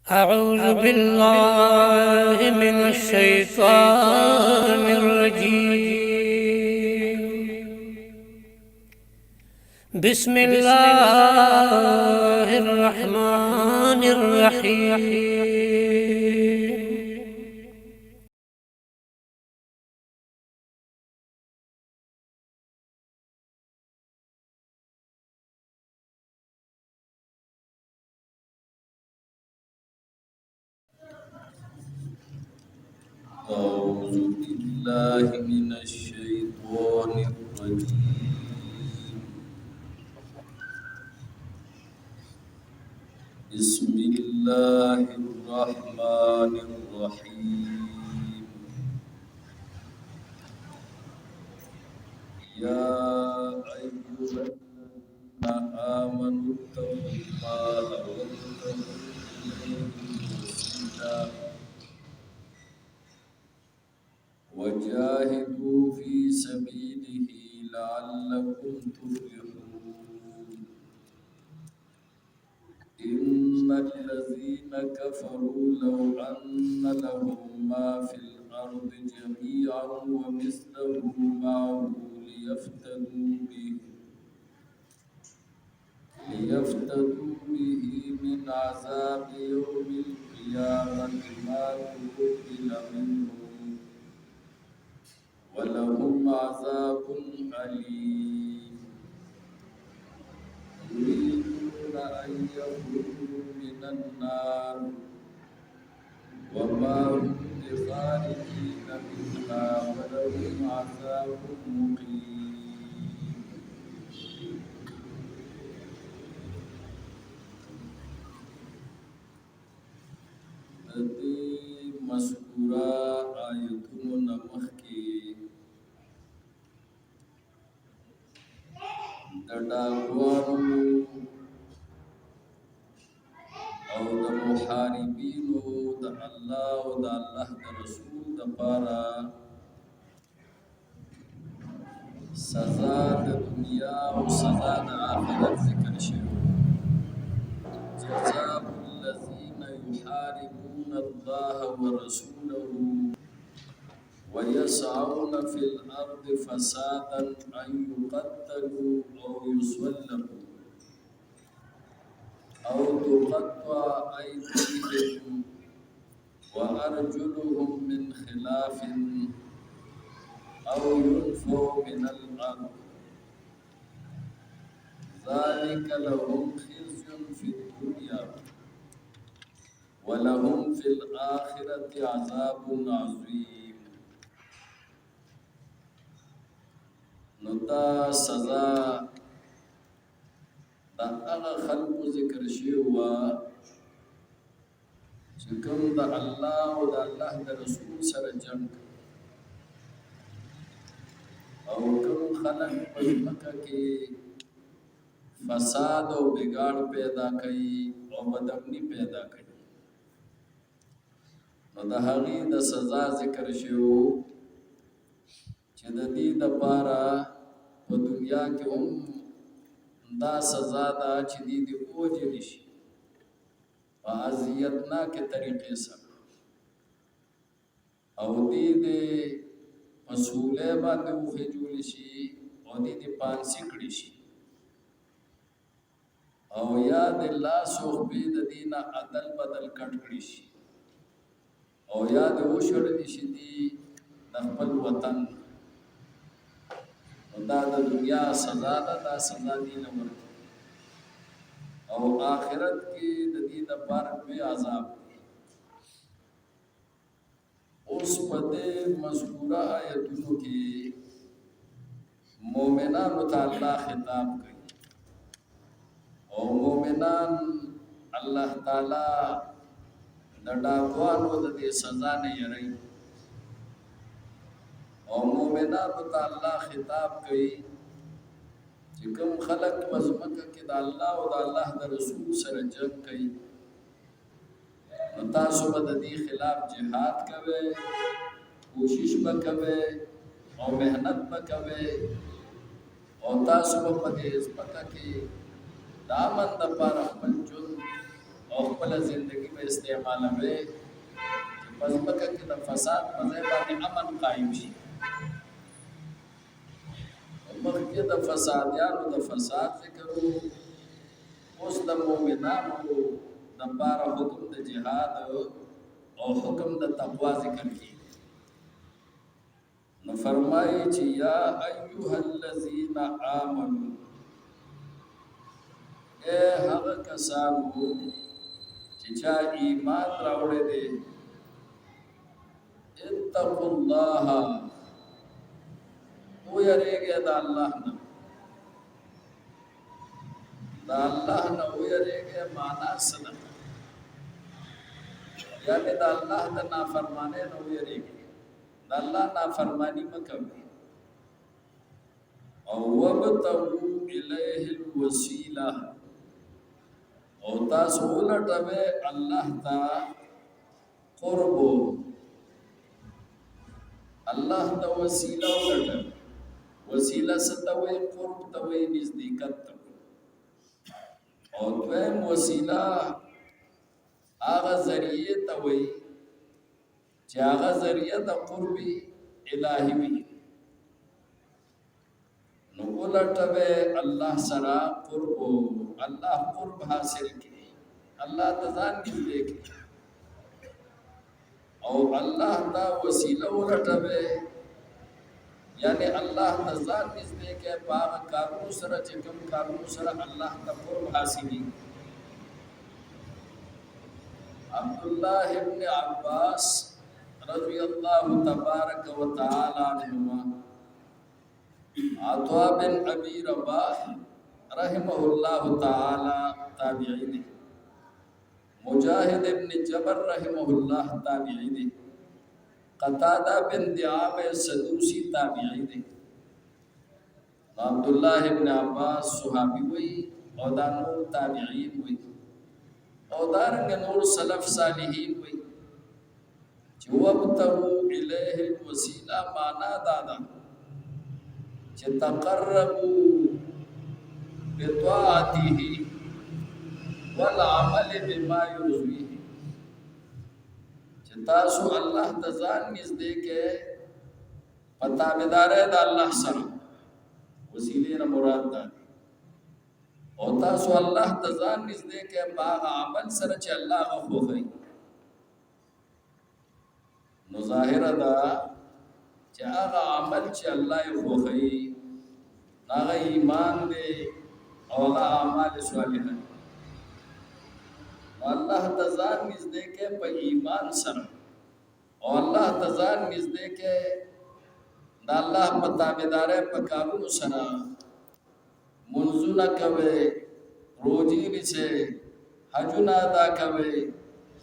أعوذ بالله من الشيطان الرجيم. بسم الله الرحمن الرحيم. أعوذ بالله من الشيطان الرجيم. بسم الله الرحمن الرحيم. يا أيها الذين آمنوا اتقوا الله وابتغوا إليه الوسيلة وجاهدوا في سبيله لعلكم تفلحون. إن الذين كفروا لو أن لهم ما في الأرض جميعا ومثله معه ليفتدوا به من عذاب يوم القيامة ما تقبل منهم ولهم عذاب أليم. يريدون أن يخرجوا من النار وما هم بخارجين منها ولهم عذاب مقيم. دې مذکورہ آیتونو نه مخکې د ډاګوانو او د محاربینو د الله او د الله د رسول دپاره سزا د دنیا او سزا د آخرت ذکر شوی. جزاء الذين يحاربون الله ورسوله ويسعون في الأرض فسادا أن يقتلوا أو يصلبوا أو تقطع أيديهم وأرجلهم من خلاف أو ينفوا من الأرض ذلك لهم خزي في الدنيا ولهم في الآخرة عذاب عظيم. نتا سزا دا هغه خلقو ذکر شوی وه چې کوم د الله او د الله د رسول سره جنګ او کوم خلق په ځمکه کې فساد او بګاړ پیدا کوي او بدامني پیدا کوي. نو د هغې د سزا ذکر شوی چې د دې دپاره په دنیا کې هم دا سزا ده چې دې ووژلی شي په اذیتناکې طریقې سره او دې په سولې باندې وخېجولی شي او دې پانسي کړي شي او یا د لاس او خپې د دې نه عدل بدل کټ کړي شي او یا د وشړلی شي دي د خپل وطن. دا د دنیا سزا ده، دا سزا دی نه ورکړي او آخرت کې د دې دپاره لوی عذاب دی. اوس په دې مذکوره آیتونو کې مؤمنانو ته الله خطاب کوي او مؤمنان الله تعالی د ډاګوانو د دې سزا نه یری او مؤمنانو ته الله خطاب کوي چې کوم خلق په ځمکه کې د الله او د الله د رسول سره جنګ کوي نو تاسو به د دې خلاف جهاد کوئ، کوشش به کوئ او محنت به کوئ او تاسو به په دې ځمکه کې د امن دپاره خپل ژوند او خپل زندگی به استعمالوي چې په ځمکه کې د فساد په ځای باندې امن قائم شي. مخکې د فسادیانو د فساد ذکر وو، اوس د مؤمنانو دپاره حکم د جهاد او حکم د تقوا ذکر کیږي. نو فرمایي چې یا ایها الذین آمنوا، اے هغه کسانو چې چا ایمان راوړی دی، اتقوا الله، ویریږئ د الله نه. د الله نه ویریږئ معنا څه ده؟ یعنې د الله د نافرمانۍ نه ویریږئ، د الله نافرمانی مه کوئ. او وابتغوا الیه الوسیله، او تاسو ولټوئ الله ته قرب، الله ته وسیله ولټوئ. وسیله څه ته وایي؟ قرب ته وایي، نزدېکت ته وایي. او دویم وسیله هغه ذریعې ته وایي چې هغه ذریعه د قرب الهي وي. نو ولټوئ الله سره قرب، الله قرب حاصل کړي، الله ته ځان نږدې کړي. او الله ته وسیله ولټوئ، یعنی الله ته ځان نږدې کړي په هغه کارونو سره چې کوم کارونو سره الله ته قرب حاصلي. عبدالله ابن عباس رضی اللہ تبارک و تعالی عنہما، عطا بن ابی رباح رحمہ اللہ تعالی تابعی نے، مجاہد ابن جبر رحمہ اللہ تابعی نے، قتادہ بن دعام سدوسی تابعی نے. عبداللہ ابن عباس صحابی ہوئی اور دا نور تابعین ہوئی اور دارنگ نور سلف صالحین ہوئی. وابتغوا الیہ الوسیلہ مانا دادا چې تقربوا بطاعته والعمل بما يرضيه، چې تاسو الله ته ځان نږدې کړئ په تابعدارۍ د الله سره، وسیلې نه مراد ده. او تاسو الله ته ځان نږدې کړئ په هغه عمل سره چې الله هغه خوښوي. نو ظاهره ده چې هغه عمل چې الله یې خوښوي هغه ایمان دی او هغه اعمال صالحه دي. الله ته ځان نږدې کړئ په ایمان سره، او الله ته ځان نږدې کړئ د الله په تابعدارۍ په کارونو سره. منځونه کوئ، روزې نیسئ، حجونه ادا کوئ،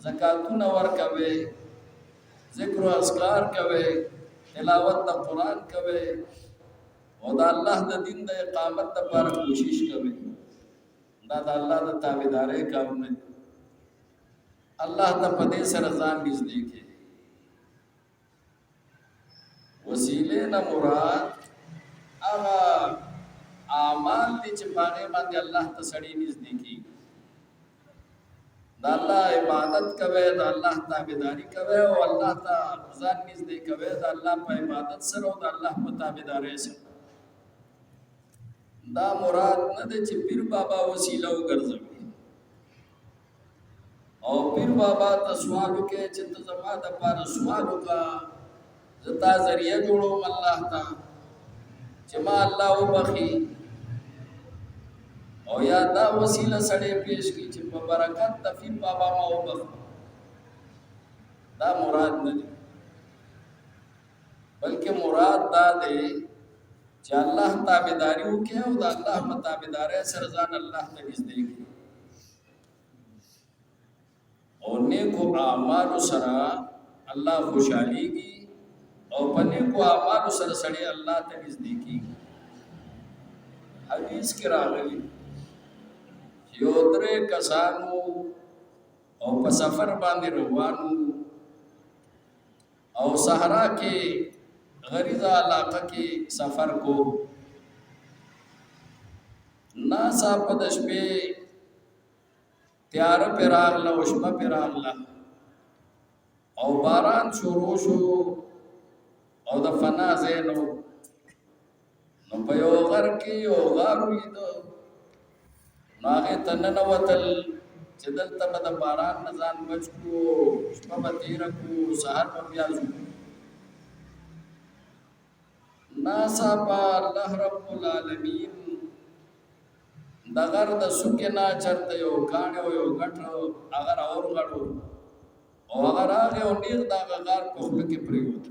زکاتونه ورکوئ، ذکر و اذکار کوئ، تلاوت د قرآن کوئ، او د الله د دین د اقامت لپاره کوشش کوئ. دا د الله د تابعدارۍ کارونه دي. الله ته په دې سره ځان نږدې کړئ. وسیلې نه مراد هغه اعمال دي چې په هغې باندې الله ته سړی نږدې کېږي. د الله عبادت کوي، د الله تابعداري کوي، او الله ته ځان نږدې کوي د الله په عبادت سره او د الله په تابعدارۍ سره. دا مراد نه دی چې پیر بابا وسیله وګرځوي او پیر بابا ته سوال وکړي چې ته زما دپاره سوال وکړه، زه تا ذریعه جوړوم الله ته چې ما الله وبخي. او یا دا وسیله سړی پیش کی چې په برکت د پیر بابا ما وبخي. دا مراد نه دی، بلکې مراد دا دی چې الله تابعداري وکړي او د الله په تابعدارۍ سره ځان الله ته نږدې کړي. او نیکو اعمالو سره الله خوشحالېږي، او په نیکو اعمالو سره سړی الله ته نږدې کېږي. حدیث کې راغلي یو درې کسانو او په سفر باندې روانو او صحرا کې غریزه علاقه کې سفر کو. ناڅاپه د شپې تیار پہ راغله او شپه پہ راغله او باران شروع شو او د فنا ځای نو په یو غر کې یو غار ولیدو نو هغې ته ننوتل چې دلته به د باران نه ځان بچ کړو شپه به تېره کړو سهار به بیا ځو ناڅاپه الله رب العالمین د غر د څوکې نه چېرته یو کاڼی او یو ګټ هغه راورغړو او هغه راغی او نیغ د هغه غار په خوله کې پرېوت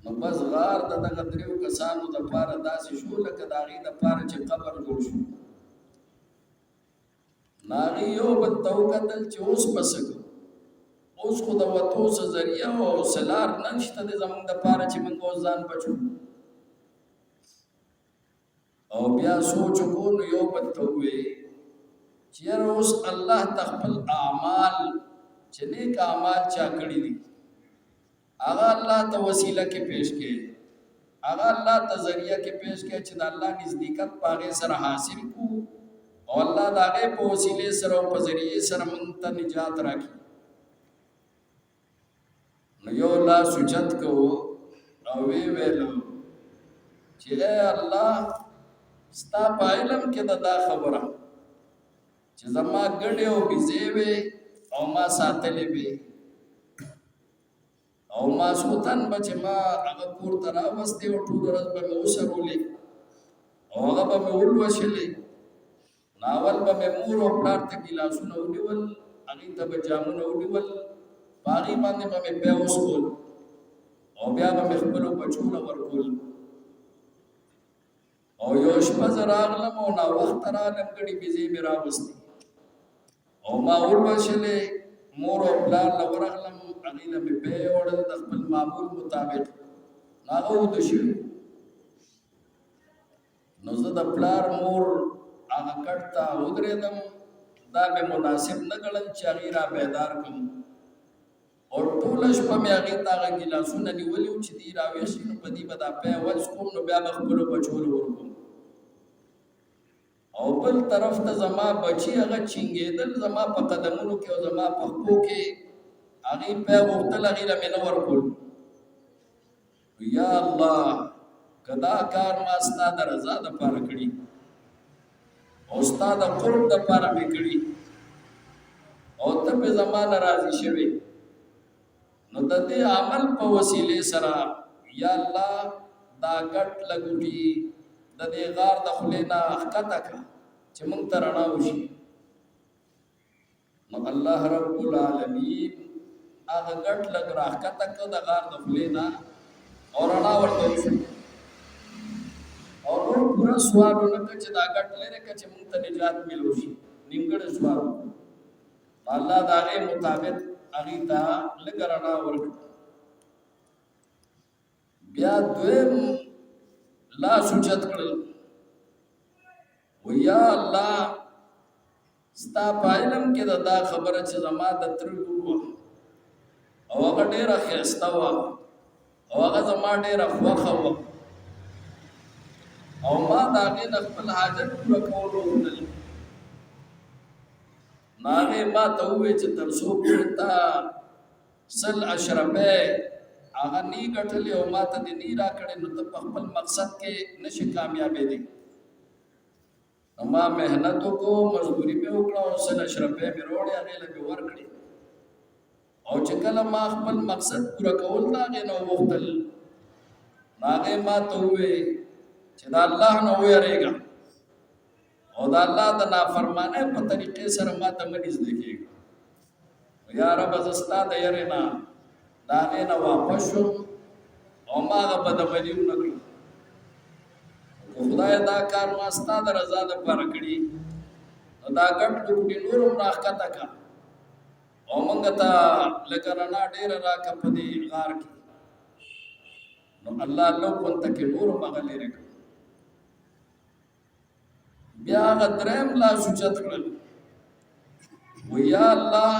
نو بس غار د دغه دریو کسانو دپاره داسې شو لکه د هغې دپاره چې قبر جوړ شو نو هغې یو بل ته وکتل چې اوس به څه کوو اوس خو د وتو څه ذریعه او څه لار نشته دی زموږ دپاره چې موږ اوس ځان بچو او بیا سوچ وکړو نو یو بل ته ووایي چې یاره اوس الله ته خپل اعمال چې نیک اعمال چا کړي دي هغه الله ته وسیله کې پیش کړي هغه الله ته ذریعه کې پیش کړي چې د الله نزدېکت په هغې سره حاصل کړو او الله د هغې په وسیلې سره او په ذریعې سره موږ ته نجات راکړي نو you loss اوچت Koo O ویې value چې ای الله ستا په علم کې د دا خبره چې زما ګډې او بېزې وې او ما ساتلې وې او ماسخوتن به چې ما هغه کور ته راوستې او ټوله ورځ به مې وسرولې او هغه به مې ولوشلې نو اول به مې مور او پلار ته ګیلاسونه ونیول هغې ته به جامونه ونیول په هغې باندې به مې بیا وسکول او بیا به مې خپلو بچو له ورکول او یو شپه زه راغلم او ناوخته راغلم ګډې بېزې مې راوستې او ما ولوشلې مور او پلار له ورغلم هغې له مې بیې وړل د خپل معمول مطابق نو هغه وده شوي نو زه د پلار مور هغه کټ ته ودرېدم دا مې مناسب نه ګڼل چې هغې را بیدار کړم او ټوله شپه مې هغې ته هغه ګیلاسونه نیولي وو چې دې راویښ شي نو په دې به دا بیه وڅښم نو بیا به خپلو بچو له ورکوم او بل طرف ته زما بچي هغه چینګېدل زما په قدمونو کې او زما په پښو کې هغې بیه غوښتل هغې له مې نه ورکول یا الله که دا کار ما ستا د رضا دپاره کړي او ستا د قرب دپاره مې کړي او ته پې زما نه راضي شوې نو د دې عمل په وسیلې سره یا الله دا ګټ لګوټي د دې غار د خولې نه ښکته کړه چې موږ ته رڼا وشي نو الله رب العالمین هغه ګټ لږ راښکته کړه د غار د خولې نه او رڼا ورته وشي او نور پوره سوال ونه کړه چې دا ګټ لرې کړه چې موږ ته نجات میلو شي نیمګړی سوال الله د هغې مطابق هغې ته لږه رڼا ورکړه بیا دویم لاس اوچت کړل و یا الله ستا په علم کې د دا خبره چې زما د تره لور وه او هغه ډېره ښایسته وه او هغه زما ډېره خوښه وه او ما د هغې د خپل حاجت پوره کولو وکړل نو هغې ما ته وویل چې تر څو پورې تا 100 اشرفۍ هغه نی ګټلې او ما ته دې نی راکړې نو ته په خپل مقصد کې نشي کامیابېدی نو ما محنت وکړو مزدوري مې وکړه او 100 اشرفۍ مې راوړې هغې له مې ورکړې او چې کله ما خپل مقصد پوره کول د هغې نه وغوښتل نو هغې ما ته وویل چې د الله نه ویرېږه او د الله د نافرمانۍ په طریقې سره ما ته مه نږدې کېږه یا ربه زه ستا د یرې نه د هغې نه واپس شوم او ما هغه بدعملي ونه کړه خو خدایه دا کار ما ستا د رضا دپاره کړي نو دا ګټ لوکټې نور هم راښکته کړه او موږ ته لکه رڼا ډېره راکړه په دې غار کې نو الله لوکونته کې نور هم هغه لرې کړه بیا هغه دریم لاس اوچت کړل و یا الله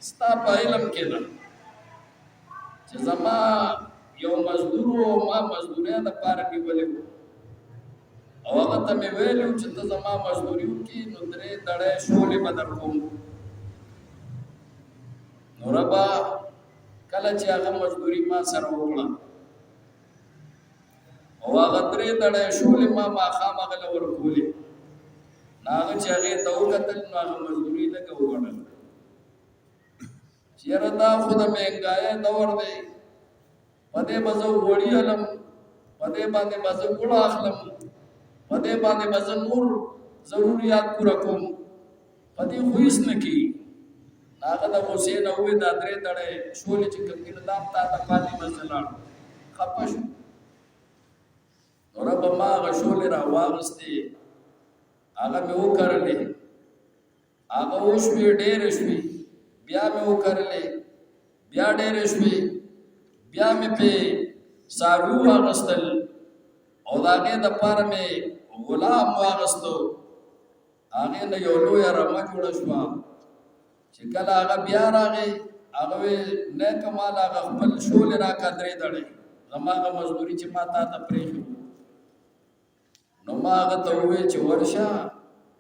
ستا په علم کې ده چې زما یو مزدور و ما مزدورۍ دپاره نیولی و او هغه ته مې ویلو چې ته زما مزدوري وکړي نو 3 دړۍ شولې به در کوم. نو ربا کله چې هغه مزدوري ما سره وکړه او هغه 3 دړۍ شولې ما ماښام هغه له ورکولې، نو هغه چې هغې ته وکتل نو هغه مزدوري لږه وګڼل چې یاره دا خو د مهنګایۍ دور دی، په دې به زه غوړي هلم، په دې باندې به زه ګوړه اخلم، په دې باندې به زه نور ضروریات پوره کوم، په دې خو هېڅ نه کېږي. هغه د غوسې نه ووایي دا 3 دړۍ شولې چې کوم دي نو دا تا ته پاتې به زه لاړم، خفه شو. نو ربه ما هغه شولې را واغستې، هغه مې وکرلې، هغه وشوې ډېرې شوې، بیا مې وکرلې، بیا ډېرې شوې، بیا مې پې څاروي واغستل او د هغې دپاره مې غلام واغستو. هغې نه یو لویه رمه جوړه شوه چې کله هغه بیا راغی هغه وی نیکه مال هغه خپل شولې راکړه 3 دړۍ زما هغه مزدوري چې ما تا ته پرېښې. نو ما هغه ته وویل چې ورشه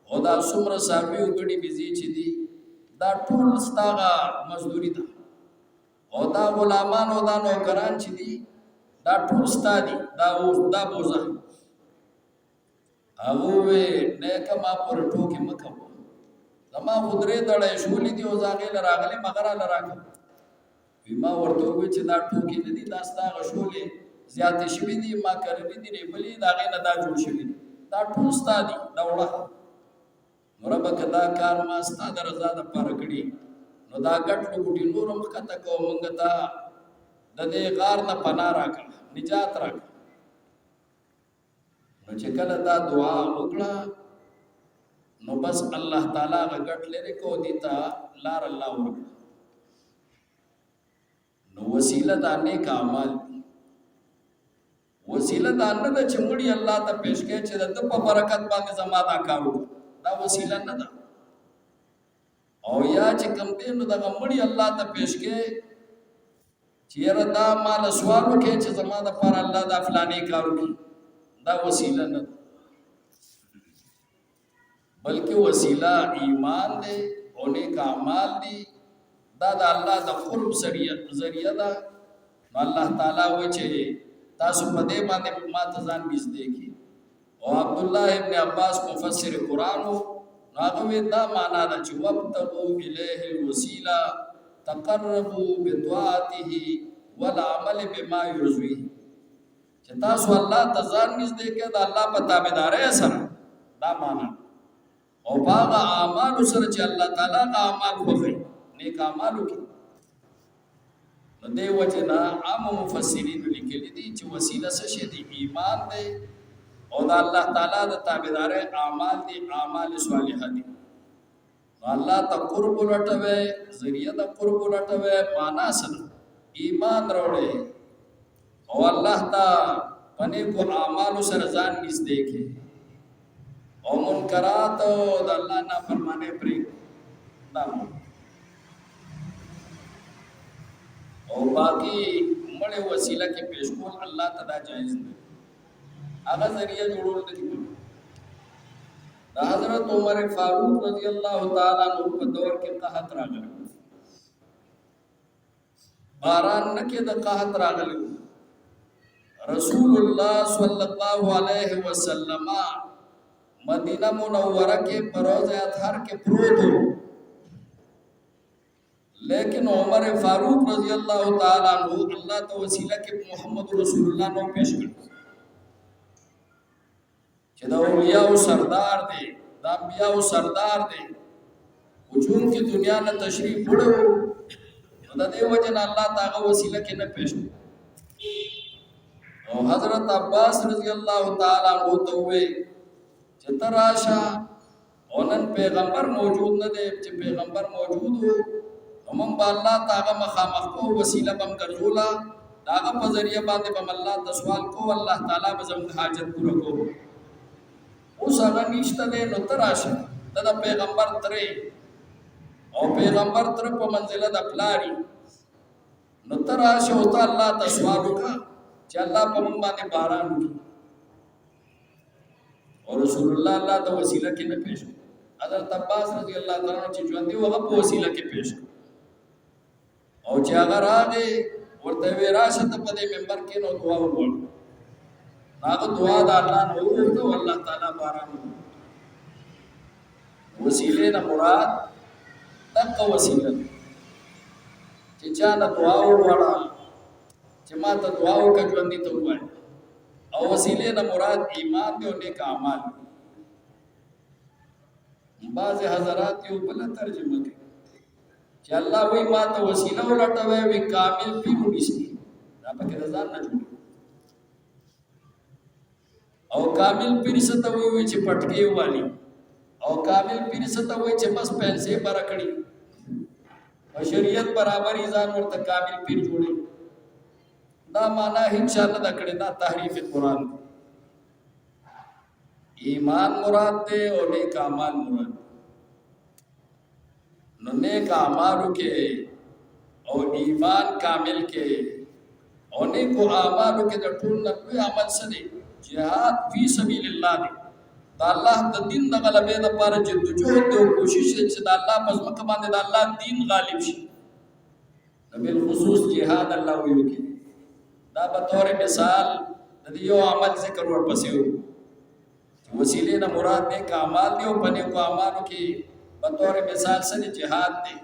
او دا څومره څاروي او ګډې بېزې چې دي دا ټول ستا هغه مزدوري ده او دا غلامان او دا نوکران چې دي دا ټول ستا دي، دا بوزه. هغه وویل نیکه ما پورې ټوکې مه کوه، زما خو 3 دړۍ شولې دي او زه هغې له راغلم هغه راله راکړه. وی ما ورته وویل چې دا ټوکې نه دي، دا ستا هغه شولې زیاتې شوي دي، ما کرلي دي ریبلي د هغې نه دا جوړ شوي دي، دا ټول ستا دي، دا وړه. نو ربه که دا کار ما ستا د رضا دپاره کړي نو دا ګټ لوګوټي نور هم ښکته کوه، موږ ته د دې غار نه پناه راکړه، نجات راکړه. نو چې کله دا دعا وکړه نو بس الله تعالی هغه ګټ لرې کو دي ته لار الله ورکړه. نو وسیله دا نیک اعمال دي، وسیله دا نه ده چې مړي الله ته پیش کړي چې د ده په برکت باندې زما دا کار وکړه، دا وسیله نه ده. او یا چې کوم دی نو دغه مړي الله ته پیش کړي چې یاره دا ماله سوال وکړي چې زما دپاره الله دا فلانې کار وکړي، دا وسیله نه ده، بلکې وسیله ایمان دی او نیک اعمال دي، دا د الله د قرب ذریعه ده. نو الله تعالی وایي چې تاسو په دې باندې ما ته ځان نږدې کړي. او عبدالله ابن عباس مفسر قرآن و، نو هغه وایي دا معنا ده چې وابتغوا الیه الوسیله تقربوا بطاعته والعمل بما یرضیه، چې تاسو الله ته ځان نږدې کړئ د الله په تابعدارۍ سره، دا معنا او باغ اعمالو سره چې الله تعالی هغه اعمال خوښوي، نیک اعمال وکړي. نو دې وجې نه عامو مفسرینو لیکلي دي چې وسیله څه شی دی؟ ایمان دی او د الله تعالی د تابعدارۍ اعمال دي، اعمال صالحه دي. نو الله ته قرب ولټوئ، ذریعه د قرب ولټوئ، معنا څه ده؟ ایمان راوړئ او الله ته په نیکو اعمالو سره ځان نږدې کړئ او منکرات او د الله نافرمانۍ پرېږدئ، دا او باقي مړې وسیله کې پیش کول الله ته دا جایز دی، هغه ذریعه جوړول نه دي. د حضرت عمر فاروق رضی الله تعالی عنہ په دور کې قحط راغلی، باران نه کې د قحط راغلی. رسول الله صلی الله علیه وسلم مدینه منوره کې په روضه اطهر کې پروت و، لیکن عمر فاروق رضی اللہ تعالی عنہ اللہ تو وسیلہ کے محمد رسول اللہ نو پیش کر چې دا اولیاء او سردار دی، دا انبیاء او سردار دی، وجون کی دنیا نه تشریف وړو، نو د دې وجه نه الله تعالی وسیله کې نه پیش کړ. او حضرت عباس رضی اللہ تعالی عنہ ته وې چې تراشه اونن پیغمبر موجود نه دی، چې پیغمبر موجود وو ومن با الله تعالی مخامخ کو وسیله بم ګرځولا، داغه په ذریعہ باندې بم الله ته سوال کو، الله تعالی به زموږ حاجت پوره کو. اوس هغه نشته دی، نو تراشه د پیغمبر ترې او پیغمبر تر په منزله د پلاری، نو تراشه او ته الله ته سوال وکړه چې الله په موږ باندې باران وکړي. او رسول الله ته وسیله کې نه پېښ حضرت عباس رضی الله تعالی عنہ چې ژوند دی هغه په وسیله کې پېښ او چې هغه راغی ورته وی راشه ته په دې منبر کې نو دعا وکړه هغه دعا د الله نه وغوښته او الله تعالی باران وسیله نه مراد دغه وسیله چې چا نه دعا وغواړه چې ما ته دعا وکړه ژوند ته وایي او وسیله نه مراد ایمان دی او نیک اعمال بعض حضرات یو بل ترجمه کوي چې الله وی ما ته وسیله ولټوي وی کامل پیر ونیسي دا پکې رضا نه جوړ او کامل پیر څه ته وی چې پټکی والی او کامل پیر څه ته وی چې بس پیسې برا کړی او شریعت برابرۍ ځان ورته کامل پیر جوړي دا معنا ان شاء الله دا کړي دا تحریف قرآن ایمان مراد دے اور نیک اعمال مراد نو نیک اعمالو کې او ایمان کامل کې او نیک اعمالو کې د ټول نبوي عمل سره جهاد فی سبیل الله دی دا الله د دین د غلبې لپاره جدوجہد او کوشش چې د الله په ځمکه باندې د الله دین غالب شي بل خصوص جهاد الله ویو کې دا په تور مثال د یو عمل ذکر ورپسې وو وسیله نه مراد نیک اعمال دی او په نیک اعمالو کې په تور مثال سره جهاد دی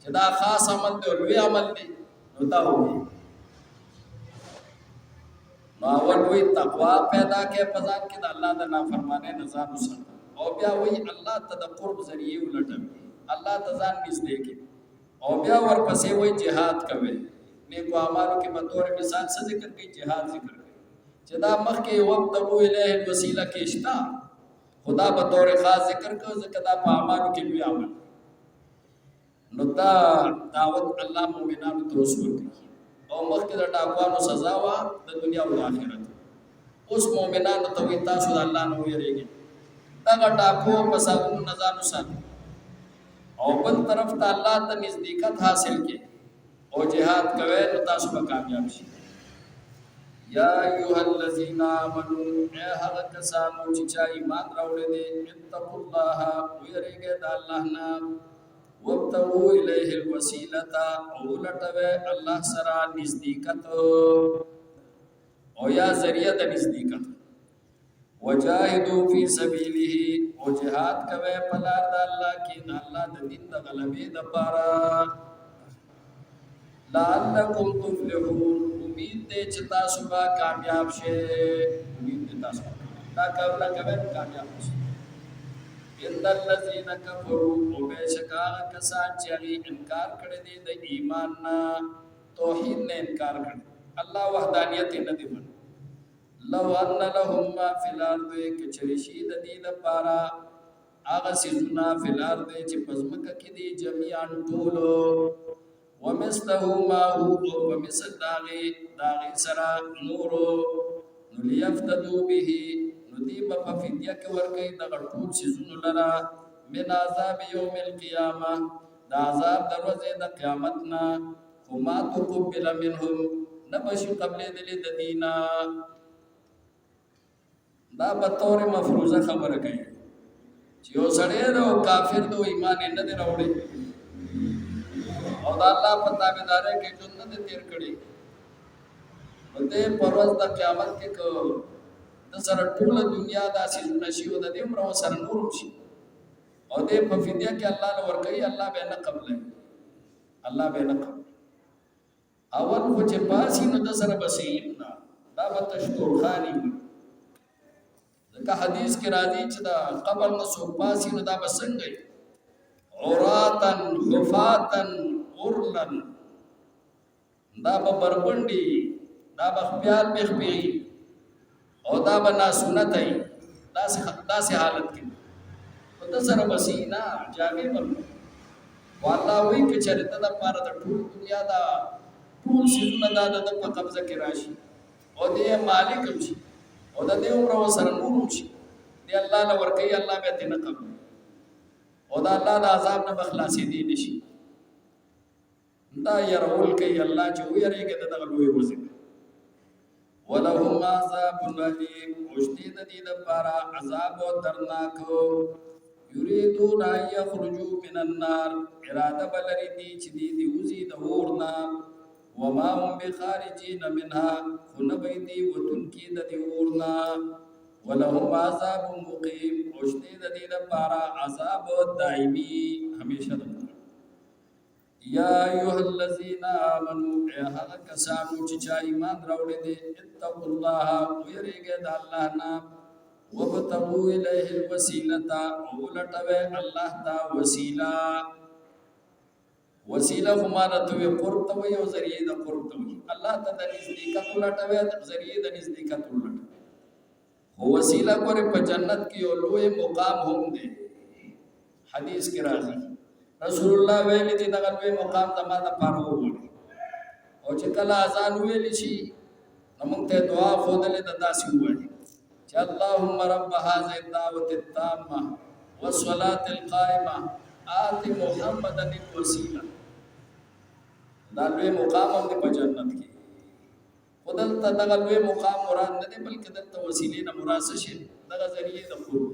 چې دا خاص عمل دی او لوی عمل دی نو دا وایي نو اول وی تقوا پیدا کې پزان کې د الله د نافرمانه نظام وساتو او بیا وی الله ته د قرب ذریعہ ولټوي الله ته ځان نږدې کې او بیا ورپسې وی جهاد کوي نیکو اعمالو کې په تور مثال څه ذکر کوي جهاد ذکر کوي چې دا مخکې وخت ابو الیه الوسیله کې شتا خدا په تور خاص ذکر کوي ځکه دا په اعمالو کې لوی عمل نو دا دعوت الله مؤمنانو ته رسول کوي او مخکې د ټاکوانو سزا وا د دنیا او آخرت اوس مؤمنانو ته وي تاسو د الله نه ویریږئ دا ټاکو په ساتلو نظام ساتي او بل طرف ته الله ته نزدېکت حاصل کې او جهاد کوي نو تاسو به کامیاب شئ یا ایها الذین آمنوا اے هغه کسانو چې چا ایمان راوړی دي اتقوا الله ویریږئ د الله نه وابتغوا الیه الوسیلة او لټوي الله سره نزدېکت او یا ذریعہ د نزدېکت وجاهدوا فی سبیله او جهاد کوي په لار د الله کې د الله د دین د غلبې لپاره لعلکم تفلحون امید دې چې تاسو به کامیاب شئ امید دې تاسو دا کارونه کوي کامیاب شئ ان الذين كفروا وبشکا کسان چې انکار کړی دي د ایمان نه توحید نه انکار کړی الله وحدانیت نه دی من لو ان لهم ما فی الارض کچریشی د دې لپاره هغه سيزونه فی الارض چې پزمکه کې دي جميعا ټولو ومثله ما هو ومثل داغي سرا نور ليفتدوا به ندیب په فدیه کې ورکې د ټول سيزونو لرا من عذاب یوم القیامه د عذاب دروازه د قیامت نه وما تقبل منهم نبشي قبل د دینا دا به تور مفروضه خبره کوي چې یو سړی د کافر د ایمان نه دی راوړي او د الله په تابعدارۍ کې ژوند نه تیر کړي ولته پرواز د قیامت کې کو د سره ټول دنیا د اساسونه شي او د دې عمر سره نور شي او د په فدیه کې الله له ورکړي الله به نه قبل الله به نه قبل اول خو چې پاسي نو د سره بسیم نه دا به تشکر خاني ځکه حدیث کې راځي چې دا قبر نه سو پاسي نو دا بسنګي عوراتن حفاتن اورلن دا به بربندي دا به خپل بخبي او دا بنا سنت ای دا سه حالت کې په د سره بسینا جامع بل والله وی کې چرته د پاره د ټول دنیا دا ټول سيزونه د په قبضه کې راشي او دې مالک شي او د دې عمر سره نور شي دې الله له ورکي الله به دې نه قبول او دا الله د عذاب نه بخلاصي دي نشي دا يرول کوي الله چې ويریږي د غلوې وزن ولهم عذاب أليم وشدید دې لپاره عذاب درناک یریدون ان یخرجوا من النار اراده بلری دي چې دې وزي د اورنا وما هم بخارجين منها خنبيدي وتنكي د اورنا ولهم عذاب مقيم وشدید دې لپاره عذاب دائمي همیشه یا ایها الذين امنوا هغه کسانو چې چا ایمان راوړي دي اتقوا الله ويرګه د الله نه وابتغوا الیه الوسیلة ولټوي الله دا وسیله همارته قرب ته وي او ذریعہ د قرب ته وي الله ته د نزدېکت ولټوي ذریعہ د نزدېکت ولټوي هو وسیله ګوره په جنت کې یو لوی مقام هم دی حدیث کې راځي رسول الله ویلي دي دغه لوی مقام زما د پاره وګوري او چې کله اذان ویل شي نو موږ ته دعا خودلې د داسې وایي چې اللهم رب هذه الدعوة التامة والصلاة القائمة آت محمدا الوسيلة دا لوی مقام هم دی په جنت کې خدلته دغه لوی مقام مراد نه دی بلکې دلته وسیلې نه مراد شي دغه ذریعہ د قرب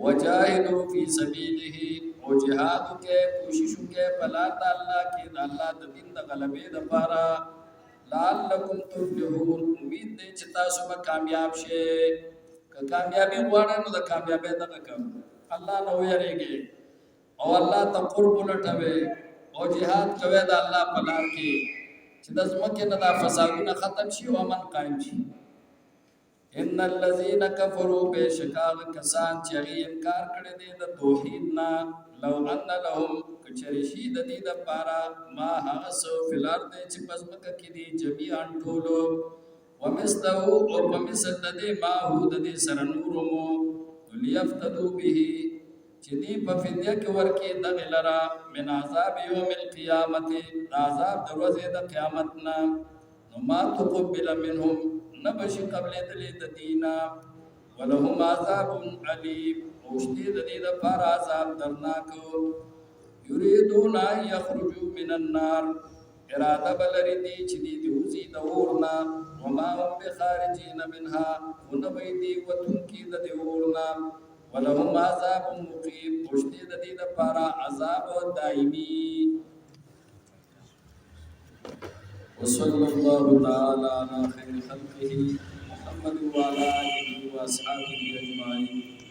وجاهدوا في سبيله او جهاد کې کوشش کې بلا الله کې د الله د دین د غلبې لپاره لعلکم تفلحون امید دې چې تاسو به کامیاب شئ که کامیابی غواړئ نو د کامیابی دغه کوم الله نه ویریږي او الله ته قرب لټوي او جهاد کوي د الله په لار کې چې د ځمکې نه د فسادونه ختم شي او امن قائم شي ان الذين كفروا بشکاغ کسان چې انکار کړي دي د توحید نه لو ان لهم کچریشی د دې لپاره ما هغه فلار دې چې پسمک کې دي جميعا ټولو ومستو او پمسد دې ما هو د دې سره نورمو ليفتدوا به چې دې په فدیه کې ورکه د غلرا من عذاب یوم القیامت عذاب د ورځې د قیامت نه نو ما تقبل منهم نبشي قبل دلید دینا ولهم عذاب علیم اوشتید دید پر عذاب درناکو یریدون ان یخرجوا من النار اراده بلری دی چې دی دوزی د اورنا وما هم بخارجین منها ونبیدی وتنکی د اورنا ولهم عذاب مقیم اوشتید دید پر عذاب دائمی وصلى الله تعالى على خير خلقه محمد وعلى آله وأصحابه أجمعين